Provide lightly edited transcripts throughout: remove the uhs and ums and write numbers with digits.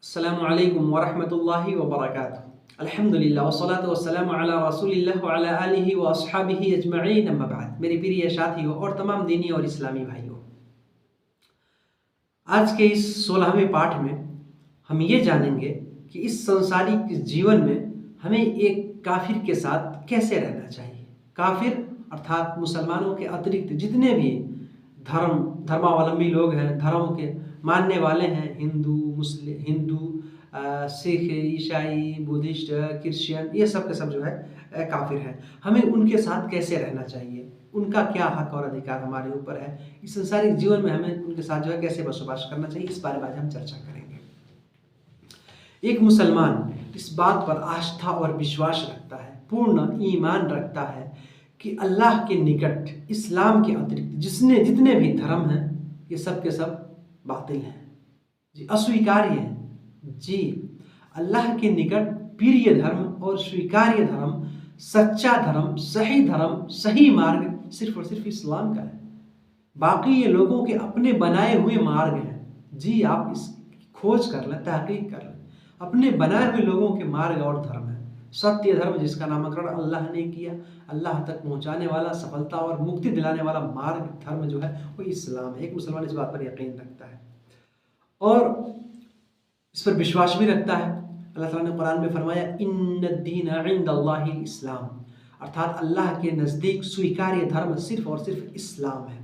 अस्सलामु अलैकुम वरहमतुल्लाहि वबरकातुहू। अल्हम्दुलिल्लाह वस्सलातु वस्सलामु अला रसूलिल्लाह व अला आलिहि व अस्हाबिहि अजमईन, अम्मा बाद। मेरे प्रिय साथियों और तमाम दीनी और इस्लामी भाइयों, आज के इस 16वें पाठ में हम ये जानेंगे कि इस सांसारिक जीवन में हमें एक काफिर के साथ कैसे रहना चाहिए। काफिर अर्थात मुसलमानों के अतिरिक्त जितने भी धर्मावलंबी लोग हैं, धर्म के मानने वाले हैं, हिंदू, सिख, ईसाई, बुद्धिस्ट, क्रिश्चियन, ये सब के सब जो है काफिर हैं। हमें उनके साथ कैसे रहना चाहिए, उनका क्या हक और अधिकार हमारे ऊपर है, इस संसारिक जीवन में हमें उनके साथ जो है कैसे बसोबास करना चाहिए, इस बारे में आज हम चर्चा करेंगे। एक मुसलमान इस बात पर आस्था और विश्वास रखता है, पूर्ण ईमान रखता है कि अल्लाह के निकट इस्लाम के अतिरिक्त जितने भी धर्म हैं ये सब के सब बातिल हैं जी, अस्वीकार्य हैं जी। अल्लाह के निकट प्रिय धर्म और स्वीकार्य धर्म, सच्चा धर्म, सही मार्ग सिर्फ और सिर्फ इस्लाम का है। बाकी ये लोगों के अपने बनाए हुए मार्ग हैं जी। आप इस खोज कर लें, तहकीक कर लें, अपने बनाए हुए लोगों के मार्ग और धर्म है। सत्य धर्म जिसका नामकरण अल्लाह ने किया, अल्लाह तक पहुंचाने वाला, सफलता और मुक्ति दिलाने वाला मार्ग धर्म जो है वो इस्लाम है। एक मुसलमान इस बात पर यकीन रखता है और इस पर विश्वास भी रखता है। अल्लाह ताला ने कुरान में फरमाया, इन्नद्दीन इंदल्लाहिल इस्लाम, अर्थात अल्लाह के नज़दीक स्वीकार्य धर्म सिर्फ और सिर्फ इस्लाम है।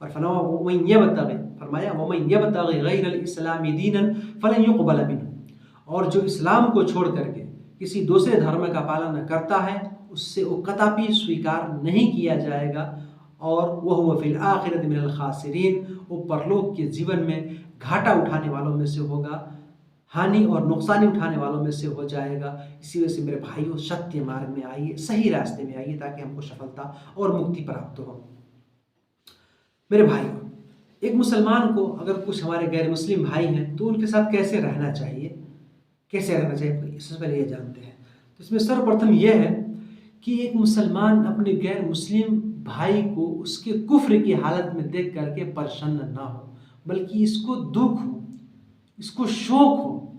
और फरमाया वमन यबतगी गैरल इस्लामी दीनन फलन युक़बल मिन्हु, और जो इस्लाम को छोड़ करके किसी दूसरे धर्म का पालन करता है उससे वो कदापि स्वीकार नहीं किया जाएगा, और वह फिल आखिरत मिनल खासिरीन, वो परलोक के जीवन में घाटा उठाने वालों में से होगा, हानि और नुकसानी उठाने वालों में से हो जाएगा। इसी वजह से मेरे भाइयों, सत्य मार्ग में आइए, सही रास्ते में आइए, ताकि हमको सफलता और मुक्ति प्राप्त हो। मेरे भाइयों, एक मुसलमान को अगर कुछ हमारे गैर मुस्लिम भाई हैं तो उनके साथ कैसे रहना चाहिए, सबसे पहले ये जानते हैं। तो इसमें सर्वप्रथम यह है कि एक मुसलमान अपने गैर मुस्लिम भाई को उसके कुफ्र की हालत में देख करके प्रसन्न ना हो, बल्कि इसको दुख हो, इसको शौक हो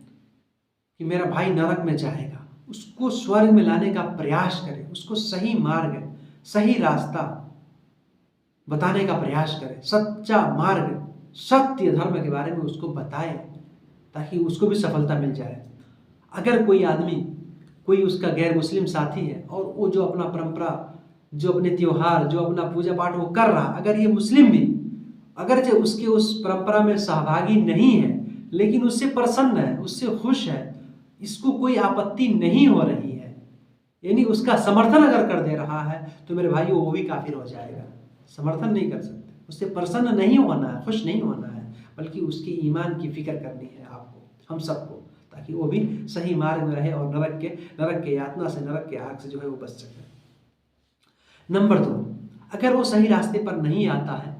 कि मेरा भाई नरक में जाएगा। उसको स्वर्ग में लाने का प्रयास करे, उसको सही मार्ग, सही रास्ता बताने का प्रयास करे, सच्चा मार्ग, सत्य धर्म के बारे में उसको बताए, ताकि उसको भी सफलता मिल जाए। अगर कोई आदमी, कोई उसका गैर मुस्लिम साथी है और वो जो अपना परंपरा, जो अपने त्योहार, जो अपना पूजा पाठ वो कर रहा, अगर ये मुस्लिम भी अगर जो उसके उस परंपरा में सहभागी नहीं है लेकिन उससे प्रसन्न है, उससे खुश है, इसको कोई आपत्ति नहीं हो रही है, यानी उसका समर्थन अगर कर दे रहा है, तो मेरे भाइयों वो भी काफिर हो जाएगा। समर्थन नहीं कर सकते, उससे प्रसन्न नहीं होना है, खुश नहीं होना है, बल्कि उसके ईमान की फिक्र करनी है आपको, हम सबको, ताकि वो भी सही मार्ग में रहे और नरक के यातना से, नरक के आग से जो है वो बच सके। नंबर 2, अगर वो सही रास्ते पर नहीं आता है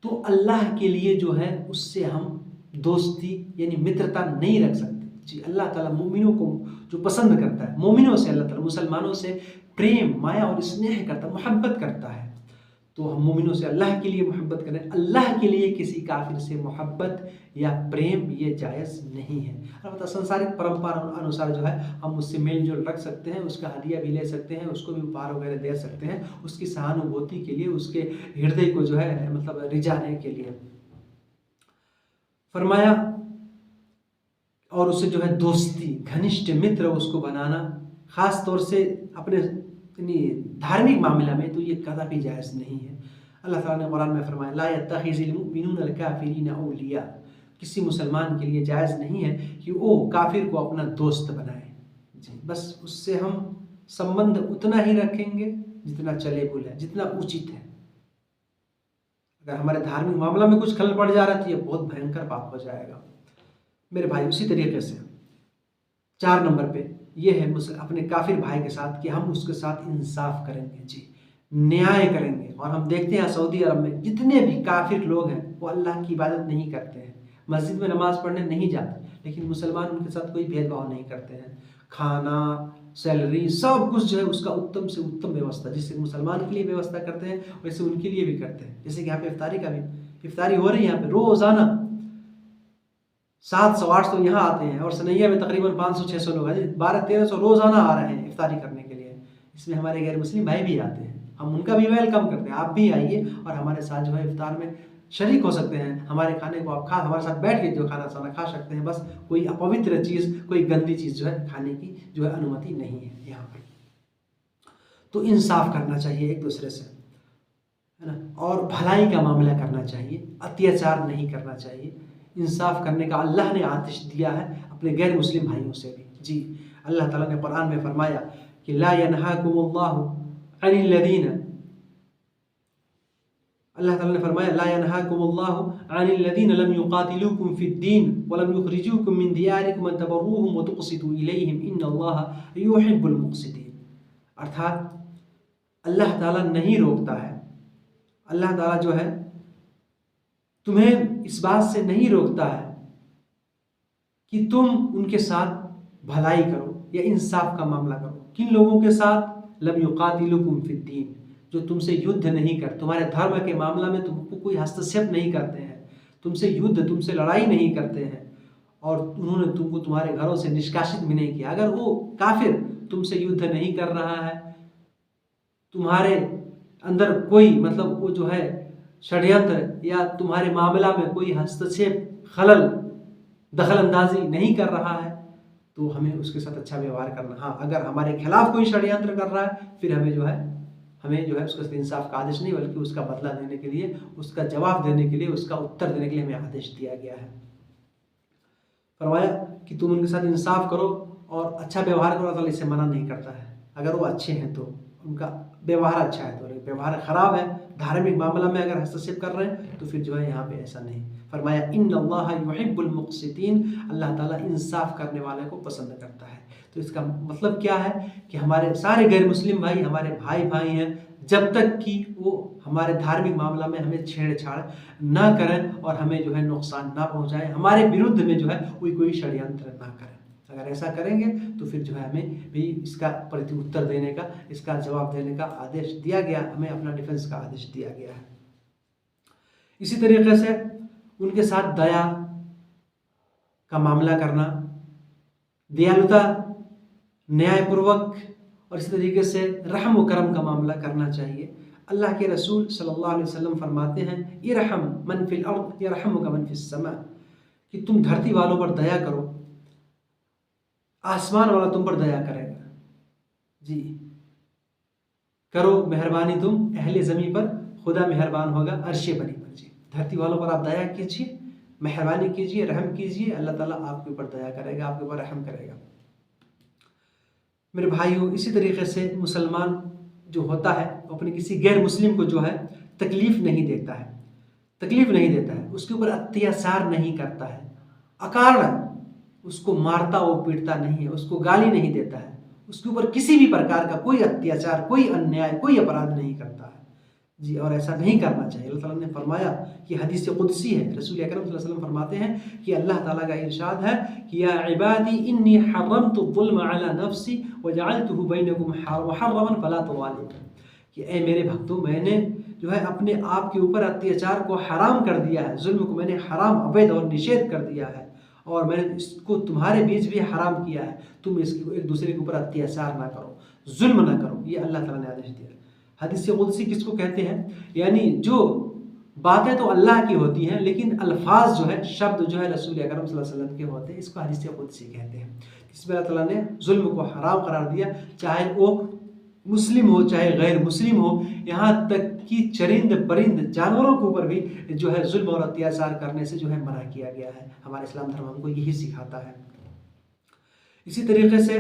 तो अल्लाह के लिए जो है उससे हम दोस्ती यानी मित्रता नहीं रख सकते जी। अल्लाह ताला मोमिनों को जो पसंद करता है, मोमिनों से अल्लाह ताला, मुसलमानों से प्रेम, माया और स्नेह करता, मोहब्बत करता है। तो हम मोमिनों से अल्लाह के लिए मोहब्बत करें, अल्लाह के लिए किसी काफिर से मोहब्बत या प्रेम ये जायज़ नहीं है। अलबत्ता संसारिक परंपरा अनुसार जो है हम उससे मेल जोल रख सकते हैं, उसका हदिया भी ले सकते हैं, उसको भी उपहार वगैरह दे सकते हैं, उसकी सहानुभूति के लिए, उसके हृदय को जो है मतलब रिझाने के लिए। फरमाया और उसे जो है दोस्ती, घनिष्ठ मित्र उसको बनाना, खास तौर से अपने धार्मिक मामला में तो ये कदापि जायज़ नहीं है। अल्लाह ताला ने कुरान में फरमाया, ला यत्तखिज़िल मुमिनूना अल काफिरीना औलिया, किसी मुसलमान के लिए जायज़ नहीं है कि वो काफिर को अपना दोस्त बनाए जी। बस उससे हम संबंध उतना ही रखेंगे जितना चलेबुल है, जितना उचित है। अगर हमारे धार्मिक मामला में कुछ खलल पड़ जा रहा है तो ये बहुत भयंकर पाप हो जाएगा मेरे भाई। उसी तरीके से 4 नंबर पे ये है अपने काफिर भाई के साथ कि हम उसके साथ इंसाफ करेंगे जी, न्याय करेंगे। और हम देखते हैं सऊदी अरब में जितने भी काफिर लोग हैं वो अल्लाह की इबादत नहीं करते हैं, मस्जिद में नमाज पढ़ने नहीं जाते, लेकिन मुसलमान उनके साथ कोई भेदभाव नहीं करते हैं। खाना, सैलरी, सब कुछ जो है उसका उत्तम से उत्तम व्यवस्था, जिससे मुसलमान के लिए व्यवस्था करते हैं वैसे उनके लिए भी करते हैं। जैसे कि यहाँ पे इफ्तारी का भी, इफ्तारी हो रही है यहाँ पे रोजाना, 700-800 यहाँ आते हैं और सनैया में तकरीबन 500-600 लोग हैं, 1200-1300 रोज़ाना आ रहे हैं इफ्तारी करने के लिए। इसमें हमारे गैर मुस्लिम भाई भी आते हैं, हम उनका भी वेलकम करते हैं। आप भी आइए और हमारे साथ जो है इफ्तार में शरीक हो सकते हैं। हमारे खाने को आप हमारे साथ बैठ के जो खाना साना खा सकते हैं। बस कोई अपवित्र चीज़, कोई गंदी चीज़ जो है खाने की जो है अनुमति नहीं है यहाँ पर। तो इंसाफ करना चाहिए एक दूसरे से, है ना, और भलाई का मामला करना चाहिए, अत्याचार नहीं करना चाहिए। इंसाफ करने का अल्लाह ने आदेश दिया है अपने गैर मुस्लिम भाइयों से भी। जी, अल्लाह ताला ने कुरान में फरमाया कि ला यनहाकुमुल्लाहु अनिल लदीना, अल्लाह ताला ने फरमाया ला यनहाकुमुल्लाहु अनिल लदीना लम युकातिलूकुम फिद्दीन व लम युखरिजूकुम मिन दियारिकुम अन तबर्रूहुम व तुक़सितू इलैहिम इन्नल्लाहा युहिब्बुल मुक़सितीन। अर्थात अल्लाह ताला नहीं रोकता है, अल्लाह ताला जो है तुम्हें इस बात से नहीं रोकता है कि तुम उनके साथ भलाई करो या इंसाफ का मामला करो। किन लोगों के साथ? लम युकातिलुकुम फिद्दीन, जो तुमसे युद्ध नहीं कर, तुम्हारे धर्म के मामला में तुमको कोई हस्तक्षेप नहीं करते हैं, तुमसे युद्ध, तुमसे लड़ाई नहीं करते हैं, और उन्होंने तुमको तुम्हारे घरों से निष्कासित भी नहीं किया। अगर वो काफिर तुमसे युद्ध नहीं कर रहा है, तुम्हारे अंदर कोई मतलब वो जो है षड्यंत्र या तुम्हारे मामला में कोई हस्तक्षेप, खलल, दखल अंदाजी नहीं कर रहा है, तो हमें उसके साथ अच्छा व्यवहार करना। हाँ, अगर हमारे खिलाफ कोई षड्यंत्र कर रहा है, फिर हमें जो है उसके साथ इंसाफ का आदेश नहीं, बल्कि उसका बदला देने के लिए, उसका जवाब देने के लिए, उसका उत्तर देने के लिए हमें आदेश दिया गया है। फरमाया कि तुम उनके साथ इंसाफ करो और अच्छा व्यवहार करो। अल्लाह इसे मना नहीं करता है। अगर वो अच्छे हैं तो उनका व्यवहार अच्छा है, तो व्यवहार खराब है, धार्मिक मामला में अगर हस्तक्षेप कर रहे हैं, तो फिर जो है यहाँ पे ऐसा नहीं। फरमाया इन्नल्लाहा युहिब्बुल मुक़सितीन, अल्लाह ताला इंसाफ करने वाले को पसंद करता है। तो इसका मतलब क्या है कि हमारे सारे गैर मुस्लिम भाई हमारे भाई हैं, जब तक कि वो हमारे धार्मिक मामला में हमें छेड़छाड़ ना करें और हमें जो है नुकसान ना पहुँचाए, हमारे विरुद्ध में जो है कोई षड्यंत्र ना करें। अगर ऐसा करेंगे तो फिर जो है हमें भी इसका प्रत्युत्तर देने का, इसका जवाब देने का आदेश दिया गया, हमें अपना डिफेंस का आदेश दिया गया है। इसी तरीके से उनके साथ दया का मामला करना, दयालुता, न्यायपूर्वक और इसी तरीके से रहम व करम का मामला करना चाहिए। अल्लाह के रसूल सल्लल्लाहु अलैहि वसल्लम फरमाते हैं इरहम मन फिल अर्द यरहमुका मन फिस समा, कि तुम धरती वालों पर दया करो, आसमान वाला तुम पर दया करेगा। जी, करो मेहरबानी तुम अहले ज़मीन पर, खुदा मेहरबान होगा अर्शे बनी पर। जी, धरती वालों पर आप दया कीजिए, मेहरबानी कीजिए, रहम कीजिए, अल्लाह ताला आपके ऊपर दया करेगा, आपके ऊपर रहम करेगा। मेरे भाइयों, इसी तरीके से मुसलमान जो होता है अपने किसी गैर मुस्लिम को जो है तकलीफ़ नहीं देता है, उसके ऊपर अत्याचार नहीं करता है, अकारण उसको मारता वो पीटता नहीं है, उसको गाली नहीं देता है, उसके ऊपर किसी भी प्रकार का कोई अत्याचार, कोई अन्याय, कोई अपराध नहीं करता है। जी, और ऐसा नहीं करना चाहिए। अल्लाह ताला ने फरमाया कि हदीस कुदसी है, रसूल अकरम सल्लल्लाहु अलैहि वसल्लम फरमाते हैं कि अल्लाह ताला का इरशाद है कि या इबादी इन्नी हर्रमतु ज़ुल्म अला नफ्सी व जअलतुहु बैनकुम मुहर्रमन फला तुज़ालिमू, कि ऐ मेरे भक्तों, मैंने जो है अपने आप के ऊपर अत्याचार को हराम कर दिया है, जुल्म को मैंने हराम, अवैध और निषेध कर दिया है, और मैंने इसको तुम्हारे बीच भी हराम किया है, तुम इसको एक दूसरे के ऊपर अत्याचार ना करो, जुल्म ना करो। ये अल्लाह ताला ने आदेश दिया। हदीस कुदसी किसको कहते हैं? यानी जो बातें तो अल्लाह की होती हैं, लेकिन अल्फाज जो है, शब्द जो है रसूल अकरम सल्लल्लाहु अलैहि वसल्लम के होते हैं, इसको हदीस कुदसी कहते हैं। इसमें अल्लाह ताला ने जुल्म को हराम करार दिया, चाहे वो मुस्लिम हो चाहे गैर मुस्लिम हो, यहाँ तक कि चरिंद परिंद जानवरों के ऊपर भी जो है जुल्म और अत्याचार करने से जो है मना किया गया है। हमारे इस्लाम धर्म हमको यही सिखाता है। इसी तरीके से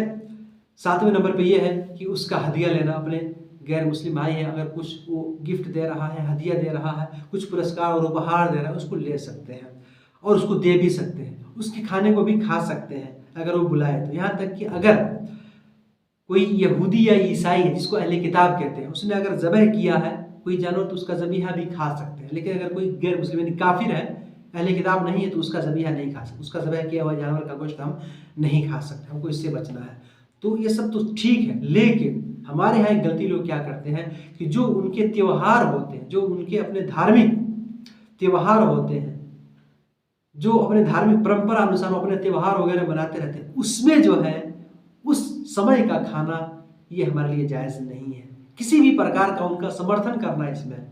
7वें नंबर पे ये है कि उसका हदिया लेना। अपने गैर मुस्लिम भाई है, अगर कुछ वो गिफ्ट दे रहा है, हदिया दे रहा है, कुछ पुरस्कार और उपहार दे रहा है, उसको ले सकते हैं और उसको दे भी सकते हैं, उसके खाने को भी खा सकते हैं अगर वो बुलाए तो। यहाँ तक कि अगर कोई यहूदी या ईसाई है, जिसको अहले किताब कहते हैं, उसने अगर ज़बह किया है कोई जानवर तो उसका ज़बीहा भी खा सकते हैं। लेकिन अगर कोई गैर मुस्लिम यानी काफिर है, अहले किताब नहीं है, तो उसका ज़बीहा नहीं खा सकते, उसका ज़बह किया हुआ जानवर का गोश्त हम नहीं खा सकते, हमको इससे बचना है। तो ये सब तो ठीक है, लेकिन हमारे यहाँ एक गलती लोग क्या करते हैं कि जो उनके त्यौहार होते हैं, जो उनके अपने धार्मिक त्यौहार होते हैं, जो अपने धार्मिक परंपरा अनुसार अपने त्यौहार वगैरह बनाते रहते हैं, उसमें जो है उस समय का खाना ये हमारे लिए जायज़ नहीं है। किसी भी प्रकार का उनका समर्थन करना इसमें,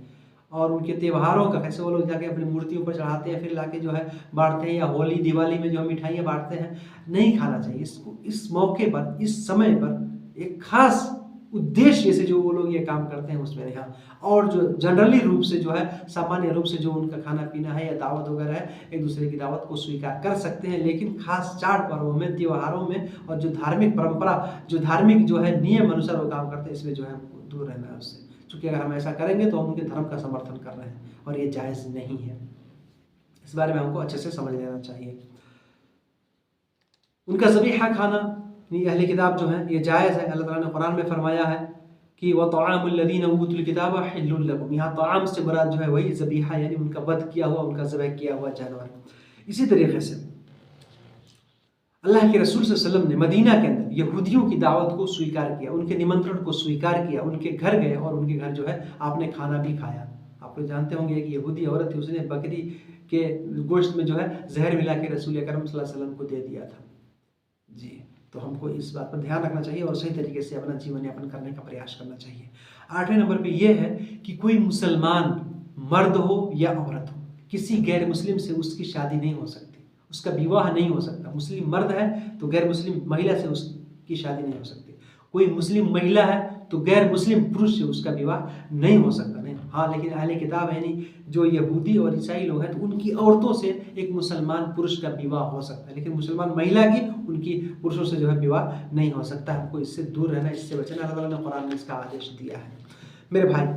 और उनके त्योहारों का कैसे वो लोग जाके अपनी मूर्तियों पर चढ़ाते हैं, फिर लाके जो है बांटते हैं, या होली दिवाली में जो हम मिठाइयाँ बांटते हैं, नहीं खाना चाहिए इसको। इस मौके पर, इस समय पर एक खास उद्देश्य से जो वो लोग ये काम करते हैं उसमें यहाँ, और जो जनरली रूप से जो है सामान्य रूप से जो उनका खाना पीना है या दावत वगैरह है, एक दूसरे की दावत को स्वीकार कर सकते हैं, लेकिन खास चार्ट पर्वों में, त्योहारों में, और जो धार्मिक परंपरा, जो धार्मिक जो है नियम अनुसार वो काम करते हैं, इसमें जो है हमको दूर रहना है उससे। क्योंकि अगर हम ऐसा करेंगे तो हम उनके धर्म का समर्थन कर रहे हैं, और ये जायज़ नहीं है। इस बारे में हमको अच्छे से समझ लेना चाहिए। उनका ज़बीहा खाना, अहले किताब जो है, ये जायज़ है। अल्लाह ताला ने कुरान में फरमाया है कि व तआमुल लज़ीना ऊतुल किताब हिल्लुल लकुम। यहाँ तआम से मुराद जो है वही ज़बीहा, यानी उनका वध किया हुआ, उनका ज़बह किया हुआ जानवर। इसी तरीके से अल्लाह के रसूल सल्लल्लाहु अलैहि वसल्लम ने मदीना के अंदर यहूदियों की दावत को स्वीकार किया, उनके निमंत्रण को स्वीकार किया, उनके घर गए और उनके घर जो है आपने खाना भी खाया। आप लोग जानते होंगे कि यहूदी औरत थी, उसने बकरी के गोश्त में जो है जहर मिला के रसूल अकरम सल्लल्लाहु अलैहि वसल्लम को दे दिया था। जी, तो हमको इस बात पर ध्यान रखना चाहिए और सही तरीके से अपना जीवन यापन करने का प्रयास करना चाहिए। 8वें नंबर पे यह है कि कोई मुसलमान मर्द हो या औरत हो, किसी गैर मुस्लिम से उसकी शादी नहीं हो सकती, उसका विवाह नहीं हो सकता। मुस्लिम मर्द है तो गैर मुस्लिम महिला से उसकी शादी नहीं हो सकती। कोई मुस्लिम महिला है तो गैर मुस्लिम पुरुष से उसका विवाह नहीं हो सकता। नहीं, हाँ, लेकिन अहले किताब है नहीं, जो यहूदी और ईसाई लोग हैं, तो उनकी औरतों से एक मुसलमान पुरुष का विवाह हो सकता है, लेकिन मुसलमान महिला की उनकी पुरुषों से जो है विवाह नहीं हो सकता। हमको इससे दूर रहना, इससे बचना। अल्लाह ताला ने कुरान में इसका आदेश दिया है। मेरे भाई,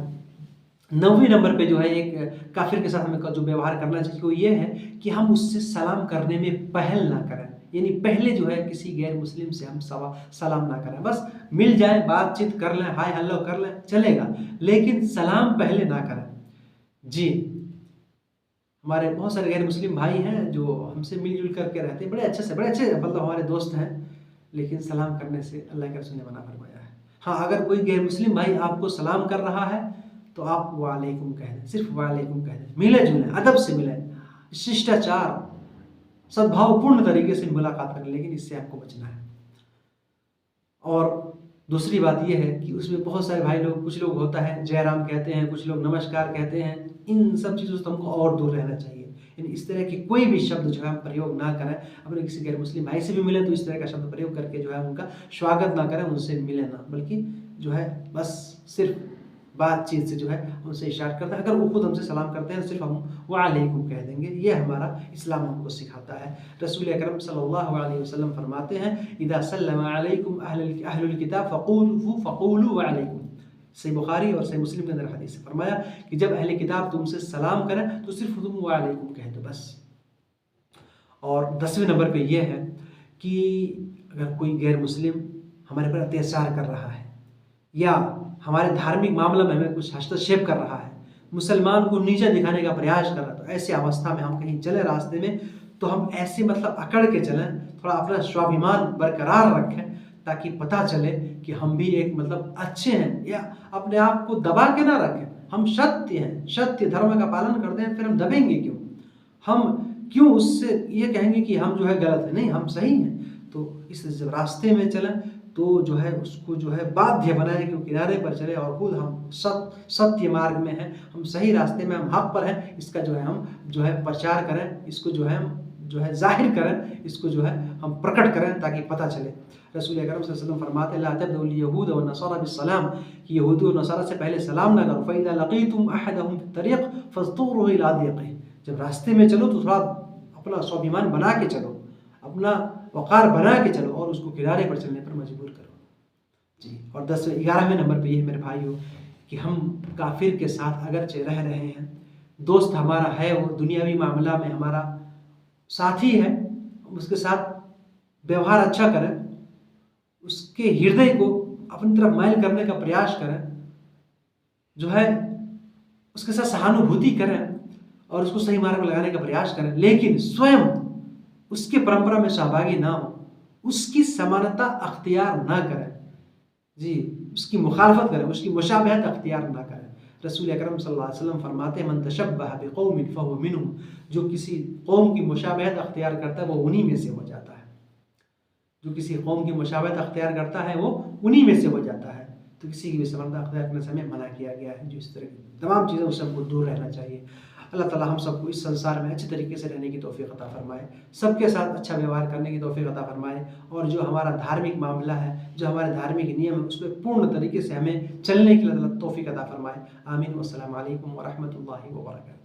9वें नंबर पे जो है एक काफिर के साथ हमें जो व्यवहार करना चाहिए वो ये है कि हम उससे सलाम करने में पहल ना करें। यानी पहले जो है किसी गैर मुस्लिम से हम सलाम ना करें। बस मिल जाए, बातचीत कर लें, हाय हेलो कर लें, चलेगा, लेकिन सलाम पहले ना करें। जी, हमारे बहुत सारे गैर मुस्लिम भाई हैं जो हमसे मिलजुल करके रहते हैं, बड़े अच्छे मतलब हमारे दोस्त हैं, लेकिन सलाम करने से अल्लाह के रसूल ने मना फरमाया है। हाँ, अगर कोई गैर मुस्लिम भाई आपको सलाम कर रहा है तो आप वालेकुम कह दें, सिर्फ वालेकुम कह दें, मिले जुले, अदब से मिले, शिष्टाचार, सद्भावपूर्ण तरीके से मुलाकात करें, लेकिन इससे आपको बचना है। और दूसरी बात यह है कि उसमें बहुत सारे भाई लोग, कुछ लोग होता है जय राम कहते हैं, कुछ लोग नमस्कार कहते हैं, इन सब चीज़ों से हमको और दूर रहना चाहिए। यानी इस तरह की कोई भी शब्द जो है हम प्रयोग ना करें। अपने किसी गैर मुस्लिम भाई से भी मिले तो इस तरह का शब्द प्रयोग करके जो है उनका स्वागत ना करें, उनसे मिले ना, बल्कि जो है बस सिर्फ बातचीत से जो है उनसे इशारा करते हैं। अगर वो खुद हमसे सलाम करते हैं तो सिर्फ हम वालेकुम कह देंगे। ये हमारा इस्लाम हमको सिखाता है। रसूल अकरम सल्लल्लाहु अलैहि वसल्लम फरमाते हैं, इदा सल्लम अलैकुम अहलुल किताब फक़ूलू वालेकुम। सही बुखारी और सही मुस्लिम के अंदर हदीस है, फरमाया कि जब अहले किताब तुमसे सलाम करें तो सिर्फ तुम वालेकुम कह दो, बस। और 10वें नंबर पे यह है कि अगर कोई गैर मुस्लिम हमारे पर अत्याचार कर रहा है या हमारे धार्मिक मामला में हमें कुछ हस्तक्षेप कर रहा है, मुसलमान को नीचा दिखाने का प्रयास कर रहा है, तो ऐसी अवस्था में हम कहीं चले रास्ते में तो हम ऐसे मतलब अकड़ के चलें, थोड़ा अपना स्वाभिमान बरकरार रखें, ताकि पता चले कि हम भी एक मतलब अच्छे हैं, या अपने आप को दबा के ना रखें। हम सत्य हैं, सत्य धर्म का पालन करते हैं, फिर हम दबेंगे क्यों? हम क्यों उससे ये कहेंगे कि हम जो है गलत है? नहीं, हम सही हैं। तो इस रास्ते में चलें तो जो है उसको जो है बाध्य बनाए कि वो किनारे पर चले, और खुद हम सत्य मार्ग में हैं, हम सही रास्ते में, हम हक पर हैं। इसका जो है हम जो है प्रचार करें, इसको जो है हम जो है जाहिर करें, इसको जो है हम प्रकट करें, ताकि पता चले। रसूल अकरम सल्लल्लाहु अलैहि वसल्लम फरमाते हैं, ला तब्दउल यहूद व नसारा बिस्सलाम, कि यहूदी और नसारा से पहले सलाम ना करो। फ़इज़ा लक़ीतुम अहदहुम फ़ित्तरीक़ फ़ज़्तूरुहु इला दिक़िही, जब रास्ते में चलो तो थोड़ा अपना स्वाभिमान बना के चलो, अपना वक़ार बना के चलो, और उसको किनारे पर चलने पर मजबूर करो। जी, और 11वें नंबर पे ये मेरे भाइयों कि हम काफिर के साथ अगरचे रह रहे हैं, दोस्त हमारा है, वो दुनियावी मामला में हमारा साथी है, उसके साथ व्यवहार अच्छा करें, उसके हृदय को अपनी तरफ माइल करने का प्रयास करें, जो है उसके साथ सहानुभूति करें और उसको सही मार्ग में लगाने का प्रयास करें, लेकिन स्वयं उसके परंपरा में सहभागी ना हो, उसकी समानता अख्तियार ना करें। जी, उसकी मुखालफत करें, उसकी मुशाबहत अख्तियार ना करें। रसूल अकरम सल्लल्लाहु अलैहि वसल्लम फरमाते हैं, मन तशब्बह बिकौमिन फहुव मिनहुम, जो किसी कौम की मुशाबहत अख्तियार करता है वो उन्हीं में से हो जाता है। जो किसी कौम की मुशाबहत अख्तियार करता है वो उन्हीं में से हो जाता है। तो किसी की भी समझदार अख्तियार करने से हमें मना किया गया है। जो इस तरह की तमाम चीज़ें उससे हमको दूर रहना चाहिए। अल्लाह ताला हम सबको इस संसार में अच्छे तरीके से रहने की तौफीक अता फरमाए, सबके साथ अच्छा व्यवहार करने की तौफीक अता फरमाए, और जो हमारा धार्मिक मामला है, जो हमारे धार्मिक नियम है, उसमें पूर्ण तरीके से हमें चलने की अल्लाह तौफीक अता फरमाए। आमीन। वस्सलामु अलैकुम व रहमतुल्लाहि व बरकातहू।